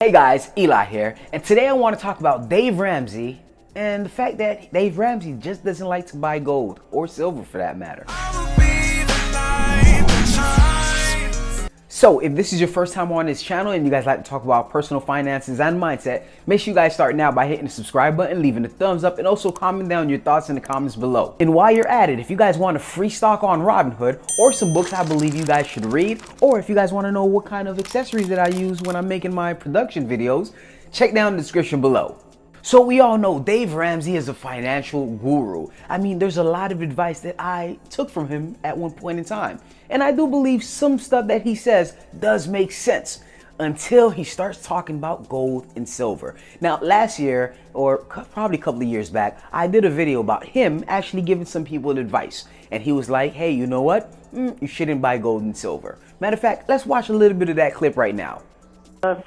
Hey guys, Eli here, and today I want to talk about Dave Ramsey and the fact that Dave Ramsey just doesn't like to buy gold or silver for that matter. So if this is your first time on this channel and you guys like to talk about personal finances and mindset, make sure you guys start now by hitting the subscribe button, leaving a thumbs up, and also comment down your thoughts in the comments below. And while you're at it, if you guys want a free stock on Robinhood or some books I believe you guys should read, or if you guys want to know what kind of accessories that I use when I'm making my production videos, check down the description below. So we all know Dave Ramsey is a financial guru. I mean, there's a lot of advice that I took from him at one point in time. And I do believe some stuff that he says does make sense until he starts talking about gold and silver. Now, last year, or probably a couple of years back, I did a video about him actually giving some people advice. And he was like, hey, you know what? You shouldn't buy gold and silver. Matter of fact, let's watch a little bit of that clip right now. A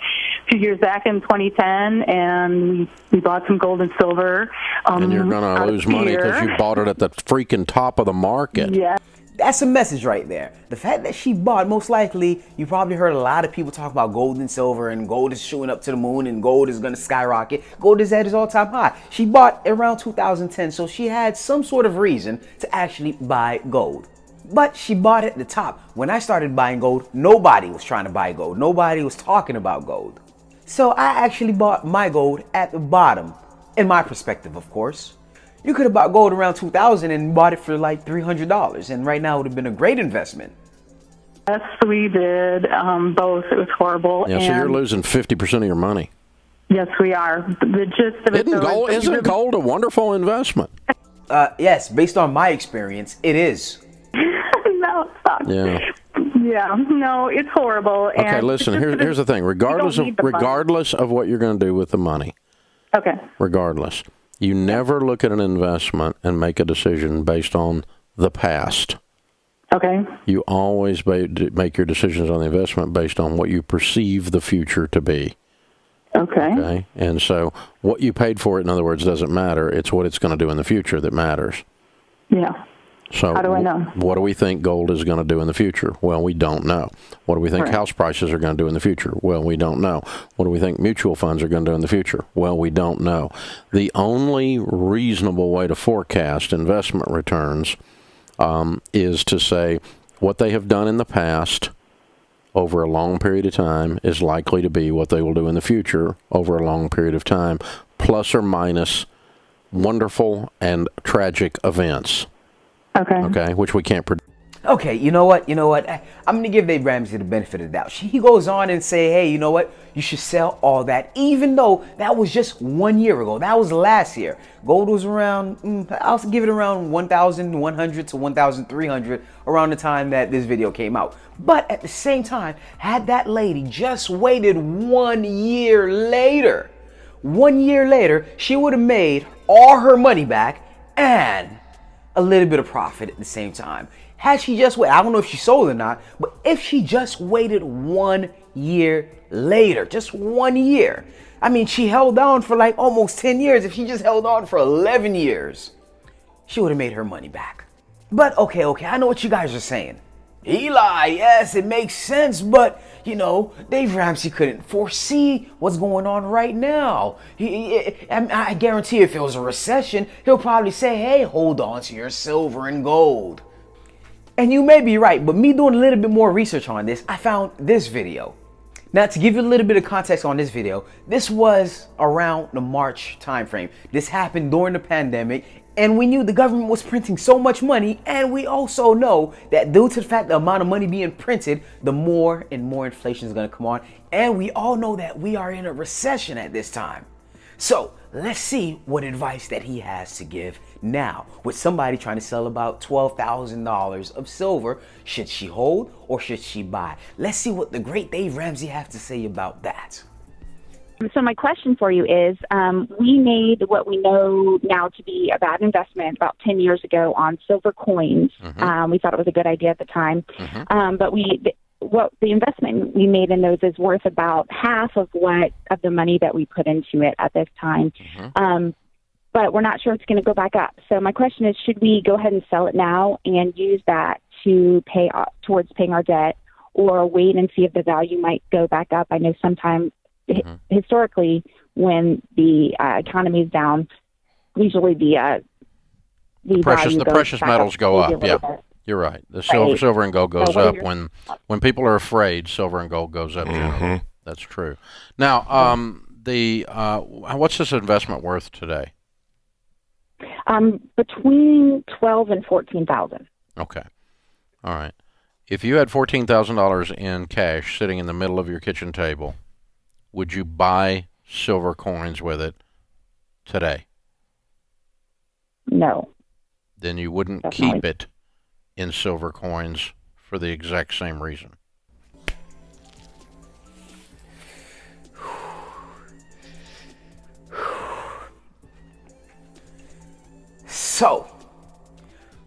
few years back in 2010, and we bought some gold and silver. And you're going to lose money because you bought it at the freaking top of the market. Yeah. That's a message right there. The fact that she bought, most likely, you probably heard a lot of people talk about gold and silver, and gold is shooting up to the moon, and gold is going to skyrocket. Gold is at its all-time high. She bought around 2010, so she had some sort of reason to actually buy gold. But she bought it at the top. When I started buying gold, nobody was trying to buy gold. Nobody was talking about gold. So I actually bought my gold at the bottom, in my perspective, of course. You could have bought gold around 2000 and bought it for like $300, and right now it would have been a great investment. Yes, we did both. It was horrible. Yeah, so you're losing 50% of your money. Yes, we are. The gist of it, Isn't gold a wonderful investment? Yes, based on my experience, it is. No, it sucks. Yeah. Yeah, no, it's horrible. Okay, and listen, here's the thing. Regardless of what you're going to do with the money, okay, regardless, you never look at an investment and make a decision based on the past. okay, You always make your decisions on the investment based on what you perceive the future to be. okay. Okay? And so what you paid for it, in other words, doesn't matter. It's what it's going to do in the future that matters. Yeah. So How do I know? What do we think gold is going to do in the future? Well, we don't know. What do we think house prices are going to do in the future? Well, we don't know. What do we think mutual funds are going to do in the future? Well, we don't know. The only reasonable way to forecast investment returns is to say what they have done in the past over a long period of time is likely to be what they will do in the future over a long period of time, plus or minus wonderful and tragic events. Okay, which we can't predict. Okay, you know what? I'm going to give Dave Ramsey the benefit of the doubt. He goes on and say, hey, you know what? You should sell all that, even though that was just 1 year ago. That was last year. Gold was around, I'll give it around 1,100 to 1,300 around the time that this video came out. But at the same time, had that lady just waited 1 year later, 1 year later, she would have made all her money back and a little bit of profit at the same time. Had she just waited, I don't know if she sold or not, but if she just waited 1 year later, just 1 year. I mean, she held on for like almost 10 years. If she just held on for 11 years, she would have made her money back. But okay, I know what you guys are saying. Eli, yes, it makes sense, but, you know, Dave Ramsey couldn't foresee what's going on right now. I guarantee if it was a recession, he'll probably say, hey, hold on to your silver and gold. And you may be right, but me doing a little bit more research on this, I found this video. Now, to give you a little bit of context on this video, this was around the March timeframe. This happened during the pandemic, and we knew the government was printing so much money, and we also know that due to the fact the amount of money being printed, the more and more inflation is going to come on, and we all know that we are in a recession at this time. So let's see what advice that he has to give now with somebody trying to sell about $12,000 of silver. Should she hold or should she buy? Let's see what the great Dave Ramsey has to say about that. So my question for you is, we made what we know now to be a bad investment about 10 years ago on silver coins. We thought it was a good idea at the time. But the investment we made in those is worth about half of the money that we put into it at this time. But we're not sure it's going to go back up. So my question is, should we go ahead and sell it now and use that to pay towards paying our debt, or wait and see if the value might go back up? I know sometimes historically, when the economy is down, usually the precious metals go up. Yeah, you're right. The silver and gold goes up when people are afraid. Silver and gold goes up. Generally. That's true. Now, what's this investment worth today? Between $12,000 and $14,000. Okay. All right. If you had $14,000 in cash sitting in the middle of your kitchen table, would you buy silver coins with it today? No. Then you wouldn't Definitely. keep it in silver coins for the exact same reason. So,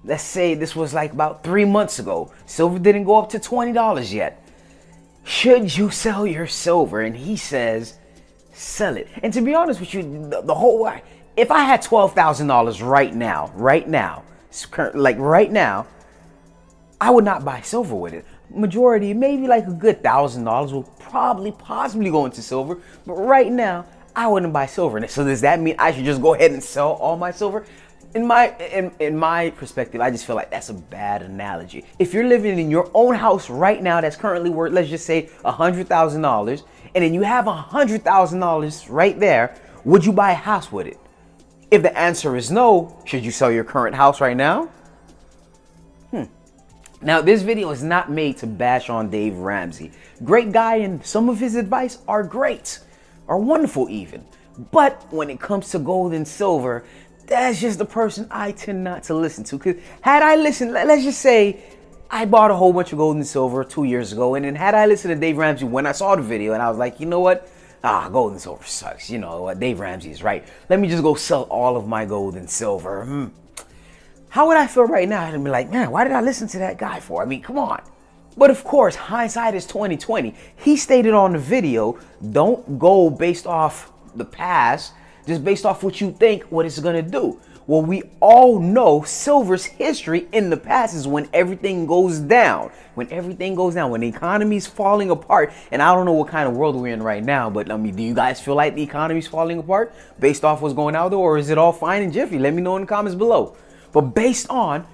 let's say this was like about 3 months ago. Silver didn't go up to $20 yet. Should you sell your silver? And he says, sell it. And to be honest with you, the whole, if I had $12,000 right now, I would not buy silver with it. Majority, maybe like a good $1,000 will possibly go into silver. But right now, I wouldn't buy silver. And so does that mean I should just go ahead and sell all my silver? In my perspective, I just feel like that's a bad analogy. If you're living in your own house right now that's currently worth, let's just say $100,000, and then you have $100,000 right there, would you buy a house with it? If the answer is no, should you sell your current house right now? Now, this video is not made to bash on Dave Ramsey. Great guy, and some of his advice are great, are wonderful even. But when it comes to gold and silver, that's just the person I tend not to listen to. Because had I listened, let's just say I bought a whole bunch of gold and silver 2 years ago, and then had I listened to Dave Ramsey when I saw the video, and I was like, you know what? Gold and silver sucks. You know what? Dave Ramsey is right. Let me just go sell all of my gold and silver. How would I feel right now? I'd be like, man, why did I listen to that guy for? I mean, come on. But of course, hindsight is 2020. He stated on the video, don't go based off the past, just based off what you think what it's gonna do. Well, we all know silver's history in the past is when everything goes down. When the economy's falling apart. And I don't know what kind of world we're in right now, but I mean, do you guys feel like the economy's falling apart based off what's going out there, or is it all fine and jiffy? Let me know in the comments below. But based on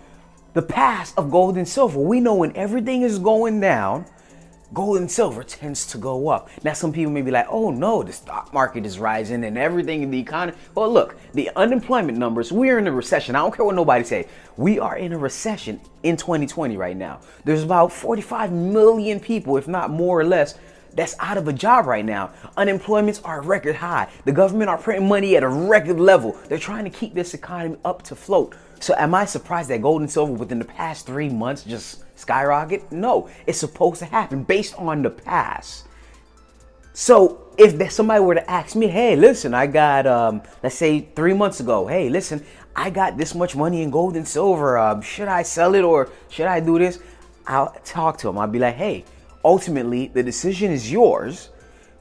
the past of gold and silver, we know when everything is going down, gold and silver tends to go up. Now, some people may be like, oh no, the stock market is rising and everything in the economy. Well, look, the unemployment numbers, we're in a recession. I don't care what nobody say. We are in a recession in 2020 right now. There's about 45 million people, if not more or less, that's out of a job right now. Unemployments are record high. The government are printing money at a record level. They're trying to keep this economy up to float. So am I surprised that gold and silver within the past 3 months just skyrocket? No, it's supposed to happen based on the past. So if somebody were to ask me, hey, listen, I got, let's say 3 months ago, hey, listen, I got this much money in gold and silver. Should I sell it or should I do this? I'll talk to them. I'll be like, hey, ultimately, the decision is yours,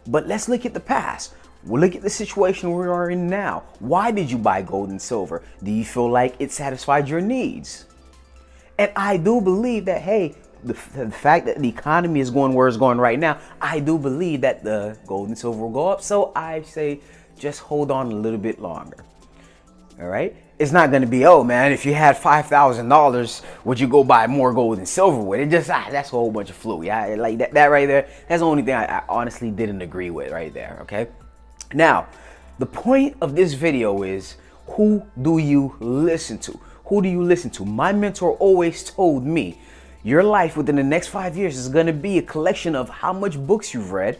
but let's look at the past. We'll look at the situation we are in now. Why did you buy gold and silver? Do you feel like it satisfied your needs? And I do believe that, hey, the fact that the economy is going where it's going right now, I do believe that the gold and silver will go up. So I say, just hold on a little bit longer. All right. It's not going to be, oh man, if you had $5,000, would you go buy more gold and silver with it? Just, that's a whole bunch of fluey. Like that right there. That's the only thing I honestly didn't agree with right there. Okay. Now, the point of this video is, who do you listen to? Who do you listen to? My mentor always told me, your life within the next 5 years is going to be a collection of how much books you've read,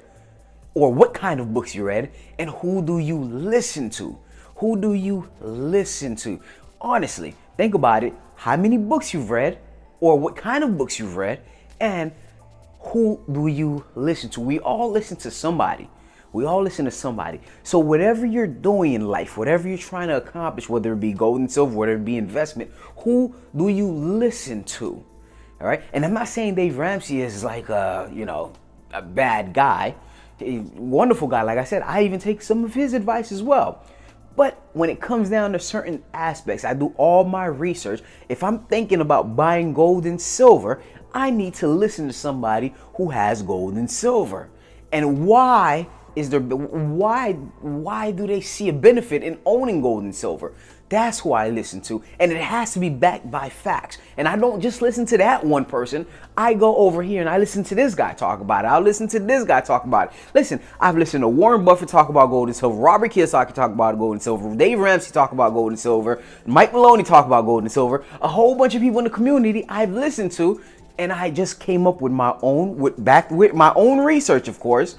or what kind of books you read, and who do you listen to? Who do you listen to? Honestly, think about it. How many books you've read, or what kind of books you've read, and who do you listen to? We all listen to somebody. We all listen to somebody. So whatever you're doing in life, whatever you're trying to accomplish, whether it be gold and silver, whether it be investment, who do you listen to? All right. And I'm not saying Dave Ramsey is like a bad guy. A wonderful guy. Like I said, I even take some of his advice as well. But when it comes down to certain aspects, I do all my research. If I'm thinking about buying gold and silver, I need to listen to somebody who has gold and silver. And why is there, why do they see a benefit in owning gold and silver? That's who I listen to, and it has to be backed by facts. And I don't just listen to that one person. I go over here and I listen to this guy talk about it. I'll listen to this guy talk about it. Listen, I've listened to Warren Buffett talk about gold and silver, Robert Kiyosaki talk about gold and silver, Dave Ramsey talk about gold and silver, Mike Maloney talk about gold and silver, a whole bunch of people in the community I've listened to, and I just came up with my own, with my own research, of course,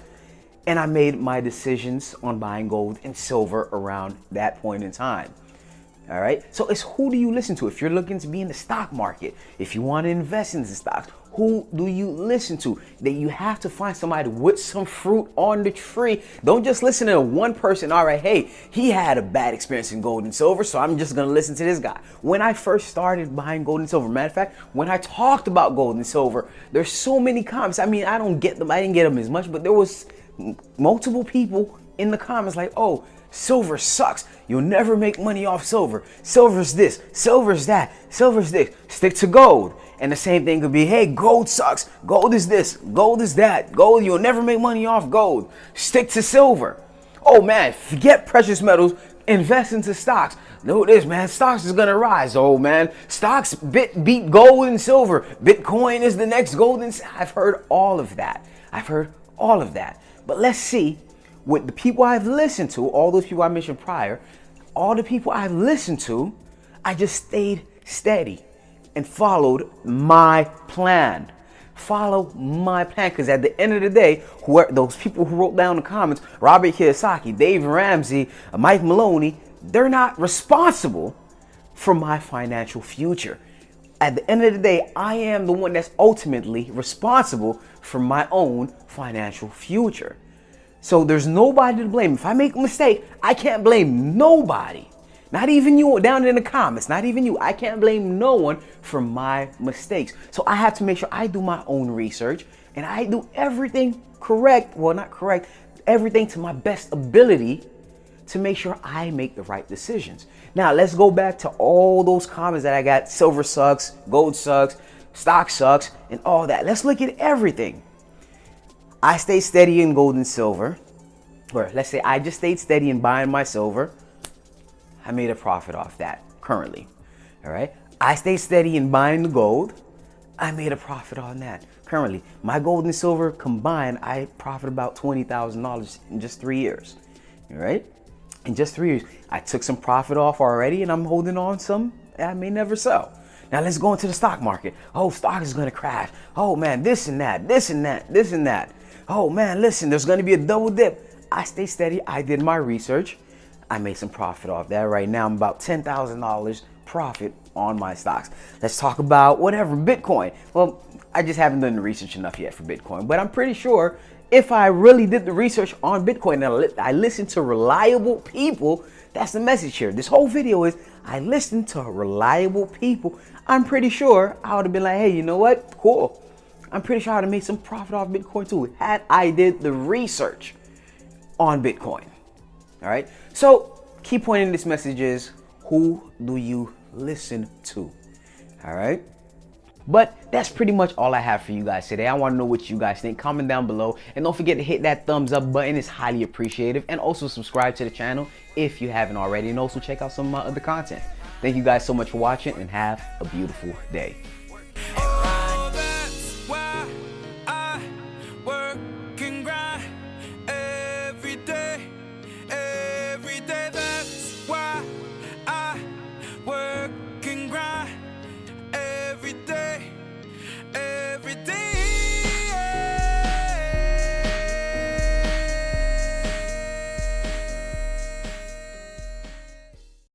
and I made my decisions on buying gold and silver around that point in time. All right. So it's who do you listen to? If you're looking to be in the stock market, if you want to invest in the stocks, who do you listen to? That you have to find somebody with some fruit on the tree. Don't just listen to one person. All right, hey, he had a bad experience in gold and silver, so I'm just going to listen to this guy. When I first started buying gold and silver, matter of fact, when I talked about gold and silver, there's so many comments. I mean, I didn't get them as much, but there was multiple people in the comments like, oh, silver sucks. You'll never make money off silver. Silver's this, silver's that, silver's this. Stick to gold. And the same thing could be, hey, gold sucks. Gold is this, gold is that. Gold, you'll never make money off gold. Stick to silver. Oh man, forget precious metals. Invest into stocks. Know this, man. Stocks is gonna rise. Oh man, stocks beat gold and silver. Bitcoin is the next gold and I've heard all of that. But let's see. With the people I've listened to, all those people I mentioned prior, all the people I've listened to, I just stayed steady and followed my plan. Follow my plan, because at the end of the day, those people who wrote down in the comments, Robert Kiyosaki, Dave Ramsey, Mike Maloney, they're not responsible for my financial future. At the end of the day, I am the one that's ultimately responsible for my own financial future. So there's nobody to blame. If I make a mistake, I can't blame nobody. Not even you down in the comments, not even you. I can't blame no one for my mistakes. So I have to make sure I do my own research and I do everything correct. Well, not correct, everything to my best ability to make sure I make the right decisions. Now, let's go back to all those comments that I got. Silver sucks, gold sucks, stock sucks, and all that. Let's look at everything. I stayed steady in gold and silver, or let's say I just stayed steady in buying my silver. I made a profit off that currently. All right. I stayed steady in buying the gold. I made a profit on that currently. My gold and silver combined, I profit about $20,000 in just 3 years. All right. In just 3 years, I took some profit off already and I'm holding on some I may never sell. Now let's go into the stock market. Oh, stock is going to crash. Oh man, this and that, this and that, this and that. Oh man, listen, there's going to be a double dip. I stay steady. I did my research. I made some profit off that. Right now, I'm about $10,000 profit on my stocks. Let's talk about whatever, Bitcoin. Well, I just haven't done the research enough yet for Bitcoin, but I'm pretty sure if I really did the research on Bitcoin and I listened to reliable people, that's the message here. This whole video is I listened to reliable people. I'm pretty sure I would have been like, hey, you know what? Cool. I'm pretty sure I would have made some profit off Bitcoin too had I did the research on Bitcoin. All right. So key point in this message is, who do you listen to? All right. But that's pretty much all I have for you guys today. I want to know what you guys think. Comment down below. And don't forget to hit that thumbs up button. It's highly appreciative. And also subscribe to the channel if you haven't already. And also check out some of my other content. Thank you guys so much for watching and have a beautiful day.